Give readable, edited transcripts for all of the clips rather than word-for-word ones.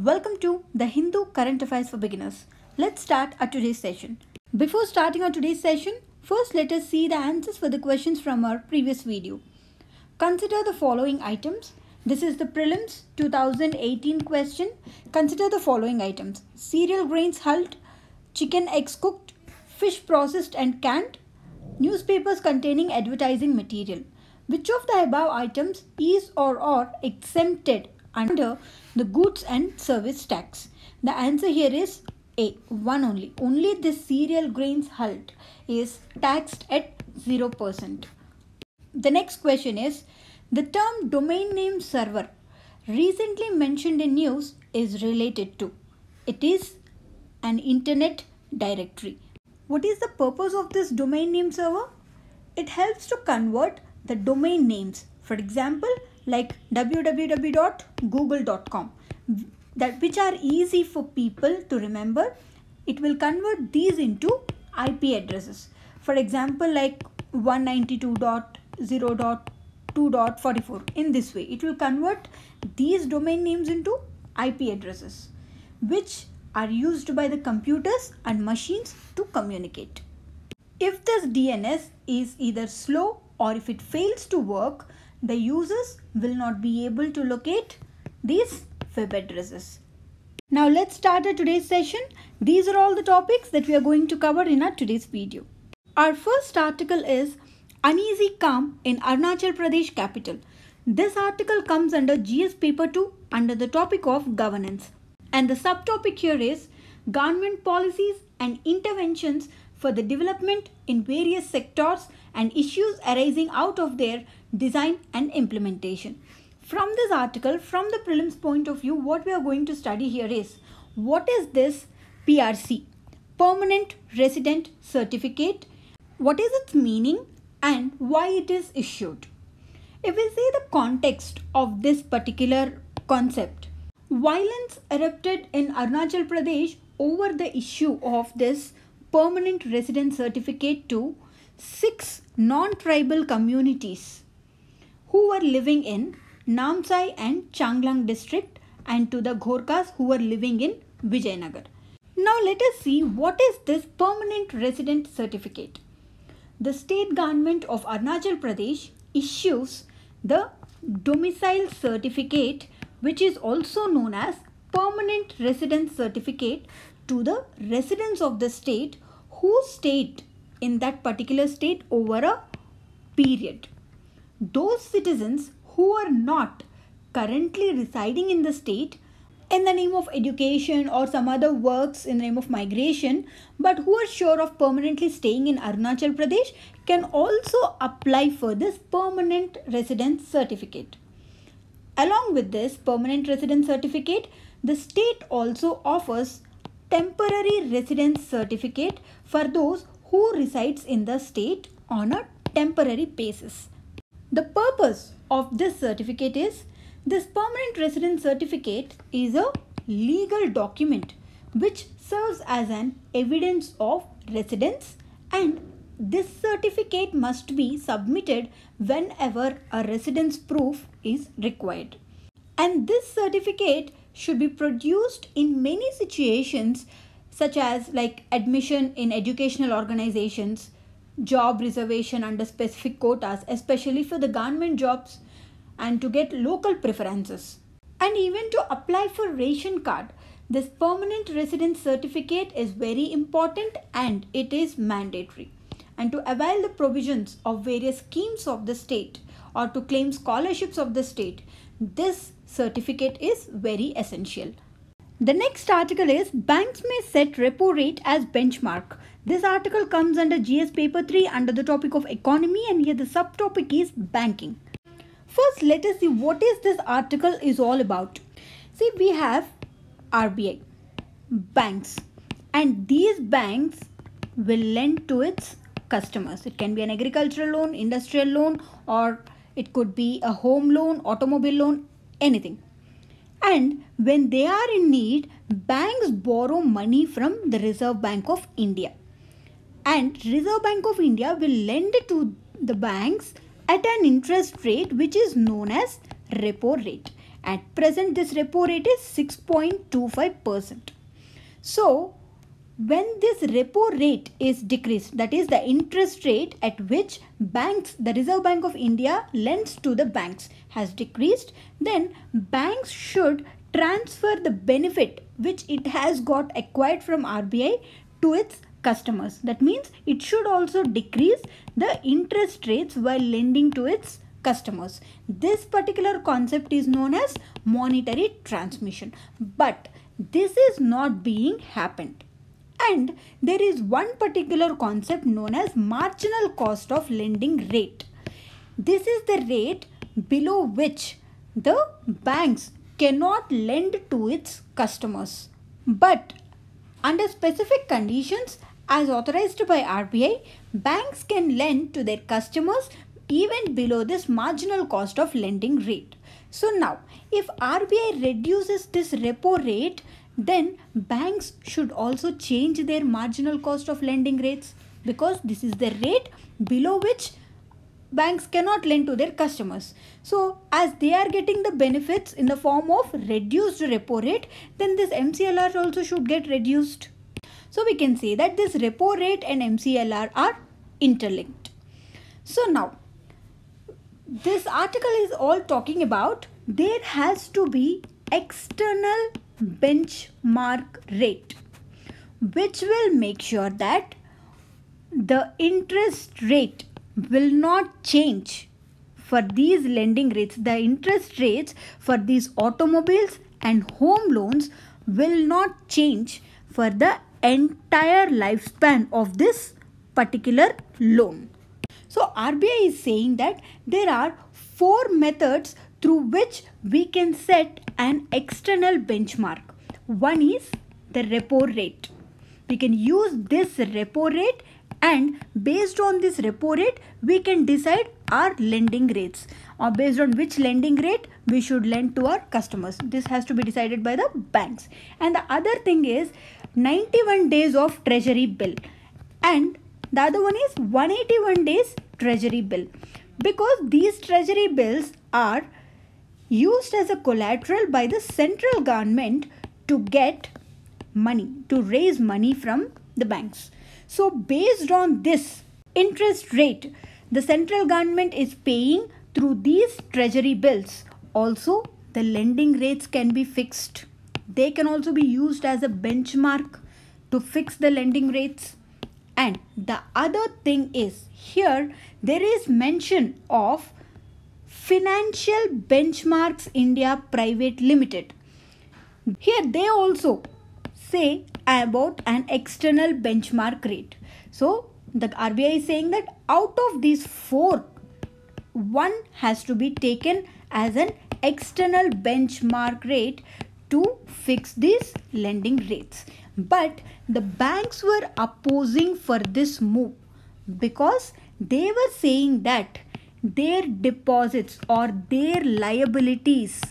Welcome to the Hindu Current Affairs for Beginners. Let's start our today's session. Before starting our today's session, first let us see the answers for the questions from our previous video. Consider the following items. This is the prelims 2018 question. Consider the following items: cereal grains hulled, chicken eggs cooked, fish processed and canned, newspapers containing advertising material. Which of the above items is or are exempted under the goods and service tax? The answer here is A, one only. Only the cereal grains hulled is taxed at 0%. The next question is, the term domain name server recently mentioned in news is related to. It is an internet directory. What is the purpose of this domain name server? It helps to convert the domain names. For example, like www.google.com, which are easy for people to remember. It will convert these into IP addresses. For example, like 192.0.2.44. In this way, it will convert these domain names into IP addresses, which are used by the computers and machines to communicate. If this DNS is either slow or if it fails to work, the users will not be able to locate these web addresses. Now let's start our today's session. These are all the topics that we are going to cover in our today's video. Our first article is Uneasy Calm in Arunachal Pradesh capital. This article comes under GS paper 2 under the topic of governance. And the subtopic here is government policies and interventions for the development in various sectors and issues arising out of their design and implementation. From this article, from the prelims point of view, what we are going to study here is, what is this PRC, Permanent Resident Certificate, what is its meaning and why it is issued. If we see the context of this particular concept, violence erupted in Arunachal Pradesh over the issue of this permanent resident certificate to 6 non-tribal communities who were living in Namsai and Changlang district, and to the Ghorkas who were living in Vijayanagar. Now let us see what is this permanent resident certificate. The state government of Arunachal Pradesh issues the domicile certificate, which is also known as permanent residence certificate, to the residents of the state who stayed in that particular state over a period. Those citizens who are not currently residing in the state in the name of education or some other works in the name of migration, but who are sure of permanently staying in Arunachal Pradesh, can also apply for this permanent residence certificate. Along with this permanent residence certificate, the state also offers temporary residence certificate for those who resides in the state on a temporary basis. The purpose of this certificate is, this permanent residence certificate is a legal document which serves as an evidence of residence, and this certificate must be submitted whenever a residence proof is required. And this certificate should be produced in many situations, such as like admission in educational organizations, job reservation under specific quotas, especially for the government jobs, and to get local preferences. And even to apply for ration card, this permanent residence certificate is very important and it is mandatory. And to avail the provisions of various schemes of the state or to claim scholarships of the state, this certificate is very essential. The next article is banks may set repo rate as benchmark. This article comes under GS paper 3 under the topic of economy, and here the subtopic is banking. First, let us see what is this article is all about. See, we have RBI, banks, and these banks will lend to its customers. It can be an agricultural loan, industrial loan, or it could be a home loan, automobile loan, anything. And when they are in need, banks borrow money from the Reserve Bank of India. And Reserve Bank of India will lend to the banks at an interest rate which is known as repo rate. At present, this repo rate is 6.25%. So, when this repo rate is decreased, that is the interest rate at which banks, the Reserve Bank of India lends to the banks has decreased, then banks should transfer the benefit which it has got acquired from RBI to its customers. That means it should also decrease the interest rates while lending to its customers. This particular concept is known as monetary transmission, but this is not being happened. And there is one particular concept known as marginal cost of lending rate. This is the rate below which the banks cannot lend to its customers. But under specific conditions as authorized by RBI, banks can lend to their customers even below this marginal cost of lending rate. So now, if RBI reduces this repo rate, then banks should also change their marginal cost of lending rates, because this is the rate below which banks cannot lend to their customers. So as they are getting the benefits in the form of reduced repo rate, then this MCLR also should get reduced. So we can say that this repo rate and MCLR are interlinked. So now, this article is all talking about there has to be external benchmark rate which will make sure that the interest rate will not change for these lending rates. The interest rates for these automobiles and home loans will not change for the entire lifespan of this particular loan. So RBI is saying that there are 4 methods through which we can set an external benchmark. One is the repo rate. We can use this repo rate, and based on this repo rate, we can decide our lending rates, or based on which lending rate we should lend to our customers. This has to be decided by the banks. And the other thing is 91 days of treasury bill, and the other one is 181 days treasury bill, because these treasury bills are used as a collateral by the central government to get money, to raise money from the banks. So based on this interest rate the central government is paying through these treasury bills, also the lending rates can be fixed. They can also be used as a benchmark to fix the lending rates. And the other thing is, here there is mention of Financial Benchmarks India Private Limited. Here they also say about an external benchmark rate. So the RBI is saying that out of these 4, one has to be taken as an external benchmark rate to fix these lending rates. But the banks were opposing for this move, because they were saying that their deposits or their liabilities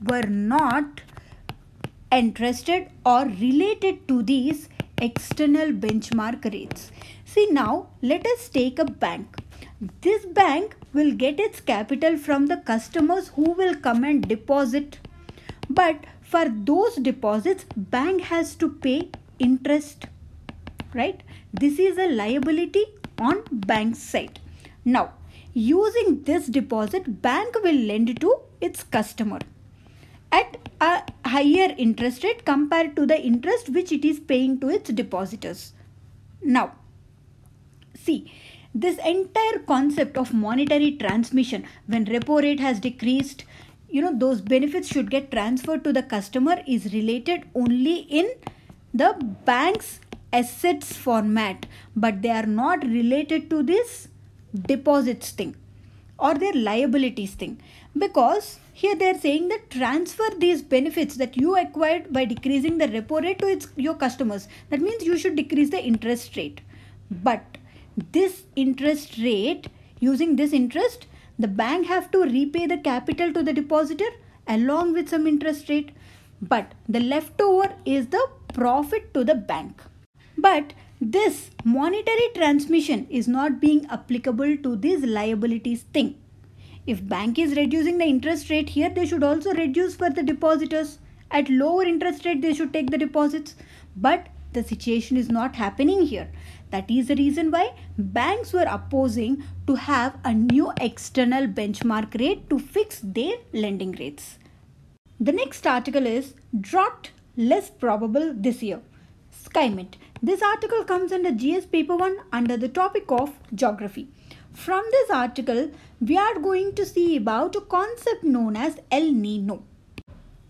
were not entrusted or related to these external benchmark rates. See, now let us take a bank. This bank will get its capital from the customers who will come and deposit. But for those deposits, bank has to pay interest, right? This is a liability on bank's side. Now, using this deposit, bank will lend to its customer at a higher interest rate compared to the interest which it is paying to its depositors. Now, see, this entire concept of monetary transmission, when repo rate has decreased, those benefits should get transferred to the customer, is related only in the bank's assets format, but they are not related to this deposits thing or their liabilities thing, because here they are saying that transfer these benefits that you acquired by decreasing the repo rate to your customers. That means you should decrease the interest rate. But this interest rate, using this interest, the bank have to repay the capital to the depositor along with some interest rate. But the leftover is the profit to the bank. But this monetary transmission is not being applicable to these liabilities thing. If bank is reducing the interest rate here, they should also reduce for the depositors. At lower interest rate, they should take the deposits. But the situation is not happening here. That is the reason why banks were opposing to have a new external benchmark rate to fix their lending rates. The next article is drought less probable this year. SkyMint. This article comes under GS paper 1 under the topic of geography. From this article, we are going to see about a concept known as El Nino.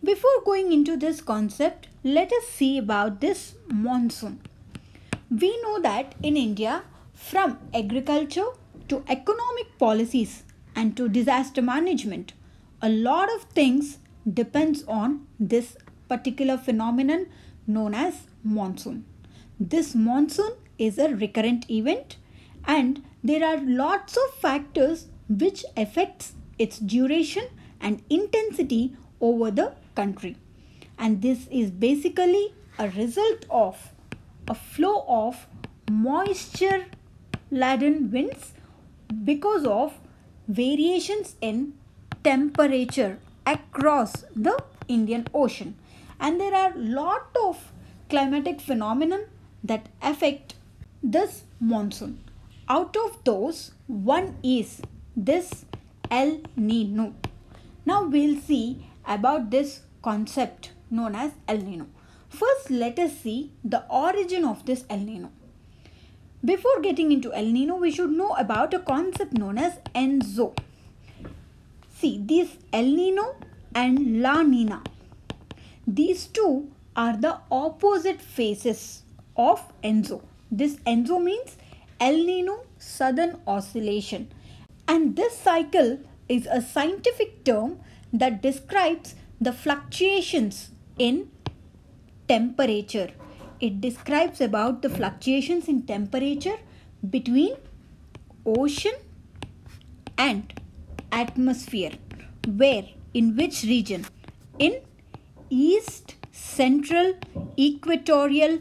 Before going into this concept, let us see about this monsoon. We know that in India, from agriculture to economic policies and to disaster management, a lot of things depends on this particular phenomenon known as monsoon. This monsoon is a recurrent event and there are lots of factors which affects its duration and intensity over the country. And this is basically a result of a flow of moisture laden winds because of variations in temperature across the Indian Ocean. And there are lot of climatic phenomena that affect this monsoon. Out of those, one is this El Nino. Now we'll see about this concept known as El Nino. First, let us see the origin of this El Nino. Before getting into El Nino, we should know about a concept known as ENSO. See, these El Nino and La Nina, these two are the opposite phases of ENSO. This ENSO means El Nino Southern Oscillation, and this cycle is a scientific term that describes the fluctuations in temperature. It describes about the fluctuations in temperature between ocean and atmosphere. Where? In which region? In East Central Equatorial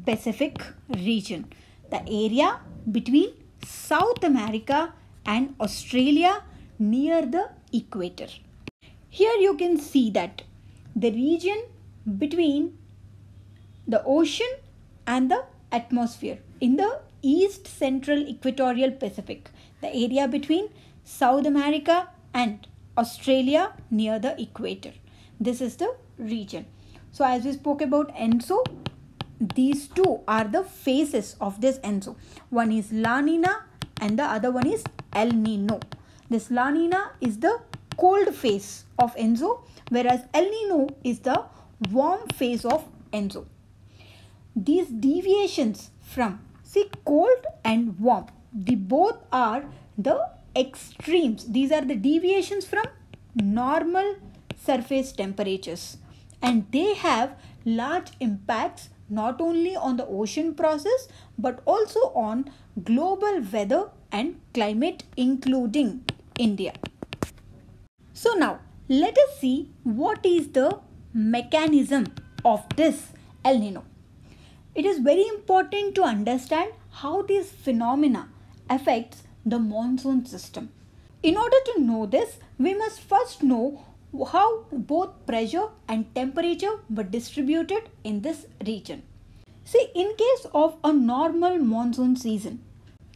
Pacific region. The area between South America and Australia near the equator. Here you can see that the region between the ocean and the atmosphere in the East Central Equatorial Pacific, the area between South America and Australia near the equator. This is the region. So as we spoke about ENSO, these two are the phases of this ENSO. One is La Nina and the other one is El Nino. This La Nina is the cold phase of ENSO, whereas El Nino is the warm phase of ENSO. These deviations from, see, cold and warm, the both are the extremes. These are the deviations from normal surface temperatures, and they have large impacts not only on the ocean process but also on global weather and climate, including India. So now let us see what is the mechanism of this El Nino. It is very important to understand how these phenomena affects the monsoon system. In order to know this, we must first know how both pressure and temperature were distributed in this region. See, in case of a normal monsoon season,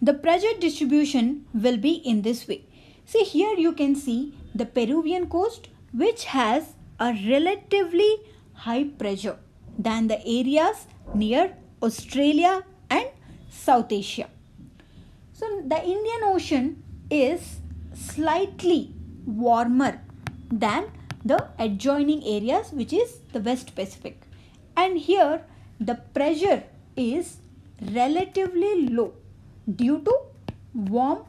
the pressure distribution will be in this way. See, here you can see the Peruvian coast, which has a relatively high pressure than the areas near Australia and South Asia. So the Indian Ocean is slightly warmer than the adjoining areas, which is the West Pacific. And here the pressure is relatively low due to warm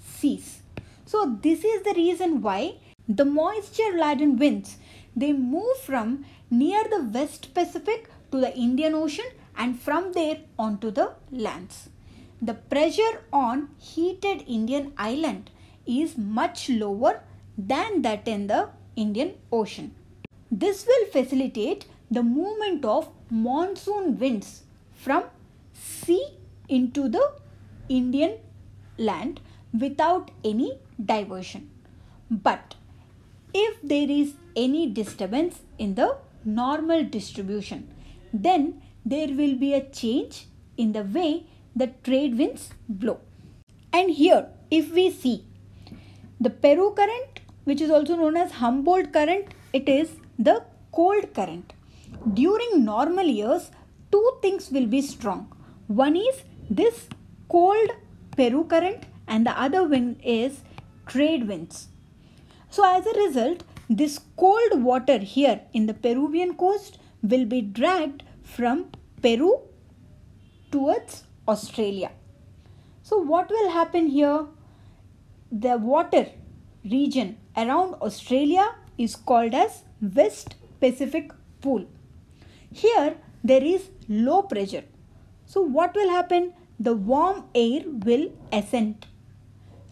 seas. So this is the reason why the moisture laden winds, they move from near the West Pacific to the Indian Ocean and from there onto the lands. The pressure on heated Indian island is much lower than that in the Indian Ocean. This will facilitate the movement of monsoon winds from sea into the Indian land without any diversion. But if there is any disturbance in the normal distribution, then there will be a change in the way the trade winds blow. And here, if we see the Peru current, which is also known as Humboldt current, it is the cold current. During normal years, two things will be strong. One is this cold Peru current and the other wind is trade winds. So as a result, this cold water here in the Peruvian coast will be dragged from Peru towards Australia. So what will happen here? The water region around Australia is called as West Pacific Pool. Here there is low pressure. So what will happen? The warm air will ascend,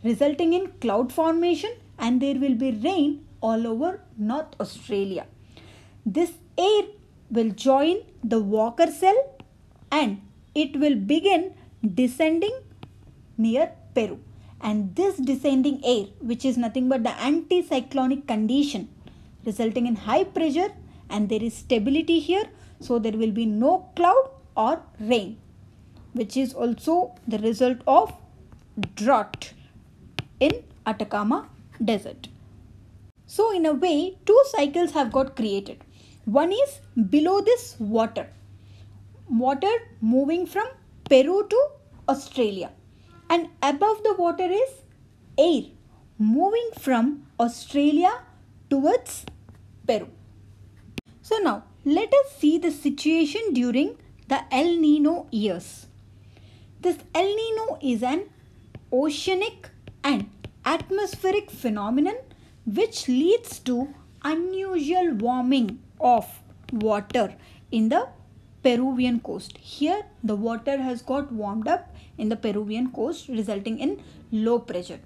resulting in cloud formation, and there will be rain all over North Australia. This air will join the Walker cell and it will begin descending near Peru. And this descending air, which is nothing but the anticyclonic condition, resulting in high pressure, and there is stability here, so there will be no cloud or rain, which is also the result of drought in Atacama Desert. So in a way, two cycles have got created. One is below this water moving from Peru to Australia, and above the water is air moving from Australia towards Peru. So now let us see the situation during the El Nino years. This El Nino is an oceanic and atmospheric phenomenon which leads to unusual warming of water in the Peruvian coast. Here the water has got warmed up in the Peruvian coast, resulting in low pressure.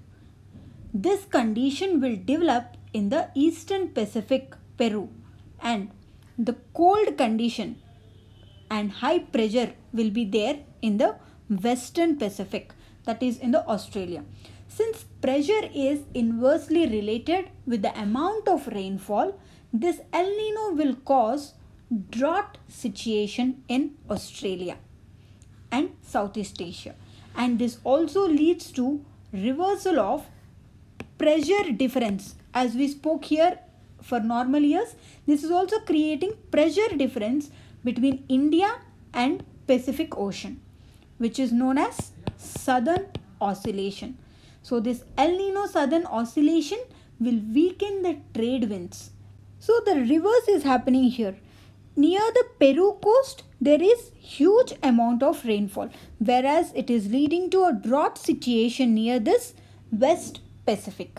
This condition will develop in the eastern Pacific, Peru, and the cold condition and high pressure will be there in the western Pacific, that is in the Australia. Since pressure is inversely related with the amount of rainfall, this El Nino will cause drought situation in Australia and Southeast Asia, and this also leads to reversal of pressure difference. As we spoke here for normal years, this is also creating pressure difference between India and Pacific Ocean, which is known as Southern Oscillation. So this El Nino Southern Oscillation will weaken the trade winds. So the reverse is happening here. Near the Peru coast, there is huge amount of rainfall, whereas it is leading to a drought situation near this West Pacific.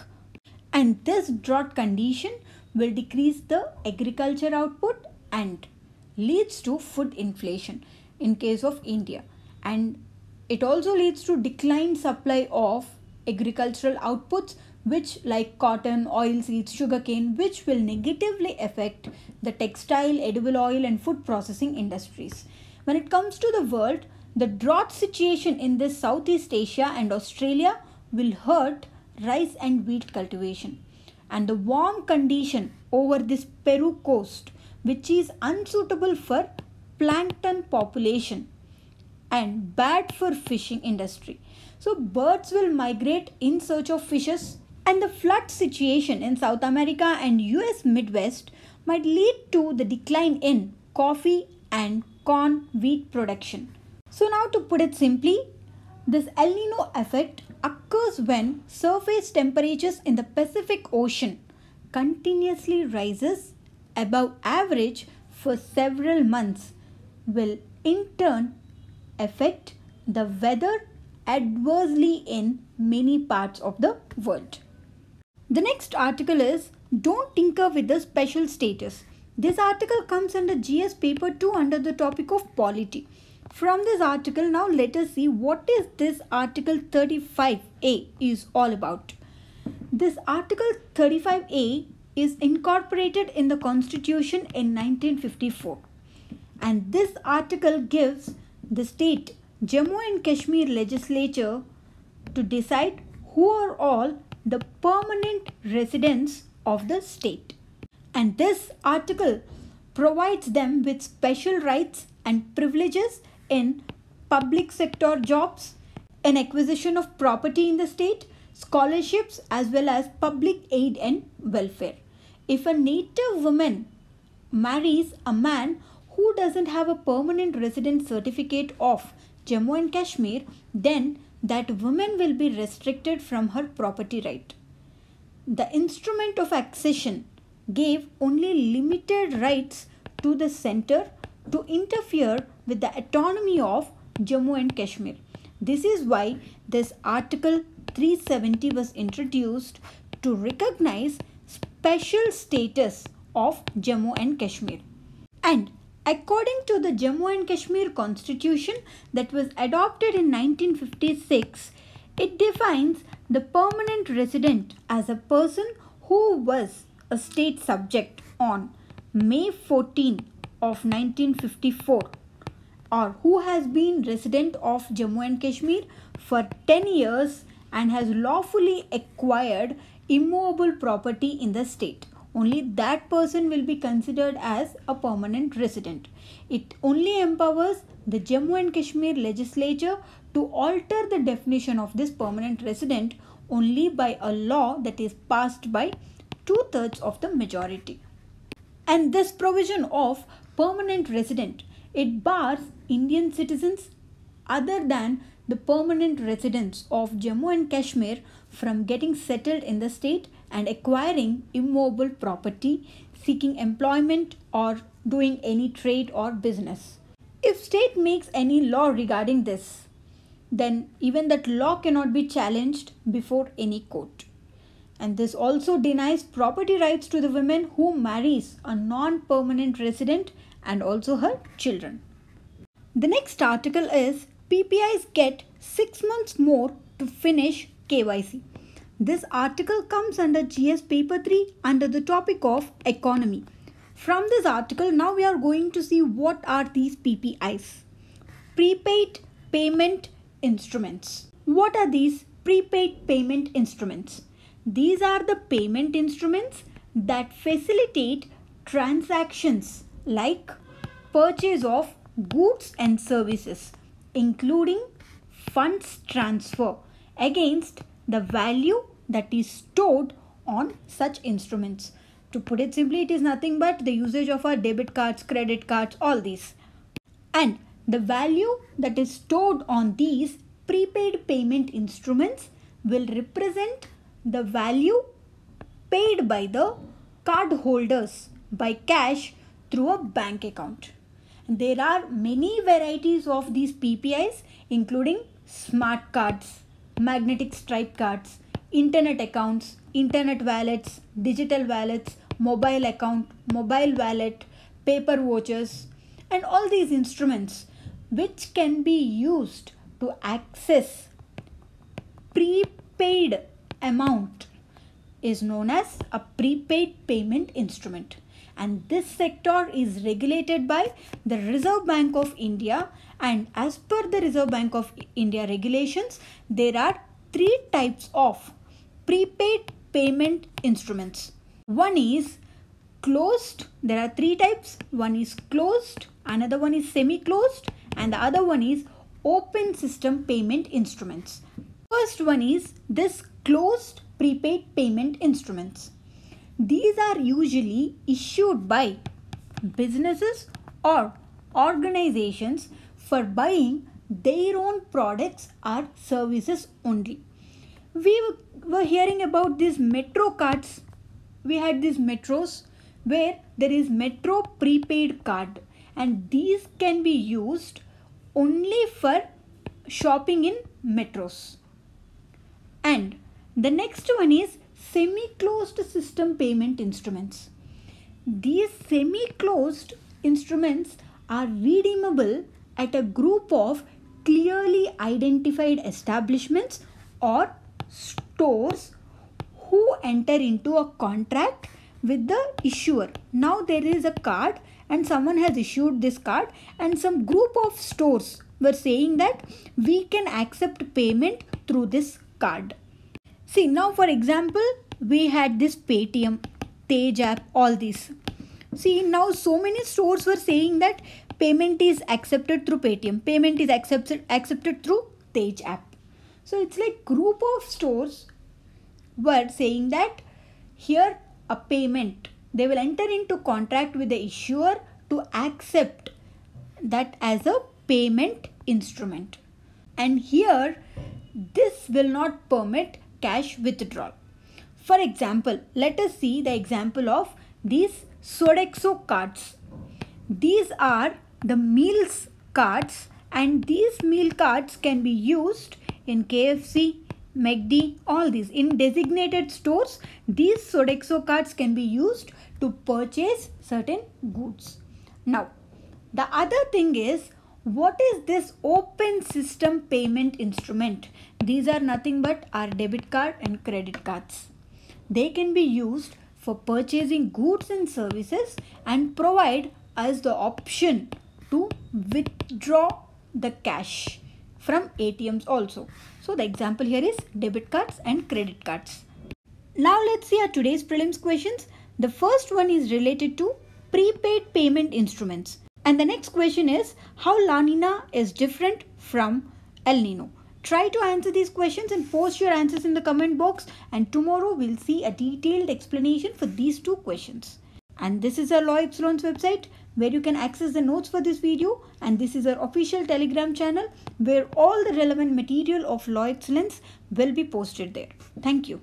And this drought condition will decrease the agriculture output and leads to food inflation in case of India. And it also leads to declined supply of agricultural outputs, which like cotton, oilseeds, sugarcane, which will negatively affect the textile, edible oil and food processing industries. When it comes to the world, the drought situation in this Southeast Asia and Australia will hurt rice and wheat cultivation. And the warm condition over this Peru coast, which is unsuitable for plankton population and bad for fishing industry. So birds will migrate in search of fishes, and the flood situation in South America and US Midwest might lead to the decline in coffee and corn wheat production. So now to put it simply, this El Nino effect occurs when surface temperatures in the Pacific Ocean continuously rises above average for several months, will in turn affect the weather adversely in many parts of the world. The next article is Don't Tinker with the Special Status. This article comes under GS paper 2 under the topic of polity. From this article, now let us see what is this article 35A is all about. This article 35A is incorporated in the Constitution in 1954, and this article gives the state Jammu and Kashmir legislature to decide who are all the permanent residents of the state. And this article provides them with special rights and privileges in public sector jobs, an acquisition of property in the state, scholarships, as well as public aid and welfare. If a native woman marries a man who doesn't have a permanent resident certificate of Jammu and Kashmir, then that woman will be restricted from her property right. The instrument of accession gave only limited rights to the center to interfere with the autonomy of Jammu and Kashmir. This is why this Article 370 was introduced to recognize special status of Jammu and Kashmir. And according to the Jammu and Kashmir Constitution that was adopted in 1956, it defines the permanent resident as a person who was a state subject on May 14 of 1954 or who has been resident of Jammu and Kashmir for 10 years and has lawfully acquired immovable property in the state. Only that person will be considered as a permanent resident. It only empowers the Jammu and Kashmir legislature to alter the definition of this permanent resident only by a law that is passed by 2/3 of the majority. And this provision of permanent resident, it bars Indian citizens other than the permanent residents of Jammu and Kashmir from getting settled in the state and acquiring immovable property, seeking employment or doing any trade or business. If state makes any law regarding this, then even that law cannot be challenged before any court. And this also denies property rights to the woman who marries a non-permanent resident and also her children. The next article is PPIs get 6 months more to finish KYC. This article comes under GS paper 3 under the topic of economy. From this article, now we are going to see what are these PPIs. Prepaid payment instruments. What are these prepaid payment instruments? These are the payment instruments that facilitate transactions like purchase of goods and services, including funds transfer against the value that is stored on such instruments. To put it simply, it is nothing but the usage of our debit cards, credit cards, all these. And the value that is stored on these prepaid payment instruments will represent the value paid by the card holders by cash through a bank account. There are many varieties of these PPIs, including smart cards, magnetic stripe cards, internet accounts, internet wallets, digital wallets, mobile account, mobile wallet, paper vouchers, and all these instruments which can be used to access prepaid amount is known as a prepaid payment instrument. And this sector is regulated by the Reserve Bank of India, and as per the Reserve Bank of India regulations, there are 3 types of prepaid payment instruments. One is closed. There are 3 types. One is closed, another one is semi-closed, and the other one is open system payment instruments. First one is this closed prepaid payment instruments. These are usually issued by businesses or organizations for buying their own products or services only. We were hearing about these metro cards. We had these metros where there is metro prepaid card, and these can be used only for shopping in metros. And the next one is semi-closed system payment instruments. These semi-closed instruments are redeemable at a group of clearly identified establishments or stores who enter into a contract with the issuer. Now there is a card and someone has issued this card, and some group of stores were saying that we can accept payment through this card. See, now for example, we had this Paytm, Tej app, all these. See, now so many stores were saying that payment is accepted through Paytm, payment is accepted through Tej app. So it's like group of stores were saying that here a payment, they will enter into contract with the issuer to accept that as a payment instrument. And here this will not permit cash withdrawal. For example, let us see the example of these Sodexo cards. These are the meals cards, and these meal cards can be used in KFC, McD, all these. In designated stores, these Sodexo cards can be used to purchase certain goods. Now, the other thing is, what is this open system payment instrument? These are nothing but our debit card and credit cards. They can be used for purchasing goods and services and provide us the option to withdraw the cash from ATMs also. So the example here is debit cards and credit cards. Now let's see our today's prelims questions. The first one is related to prepaid payment instruments. And the next question is how La Nina is different from El Nino. Try to answer these questions and post your answers in the comment box, and tomorrow we'll see a detailed explanation for these two questions. And this is our Law Epsilon's website where you can access the notes for this video, and this is our official Telegram channel where all the relevant material of Law Excellence will be posted there. Thank you.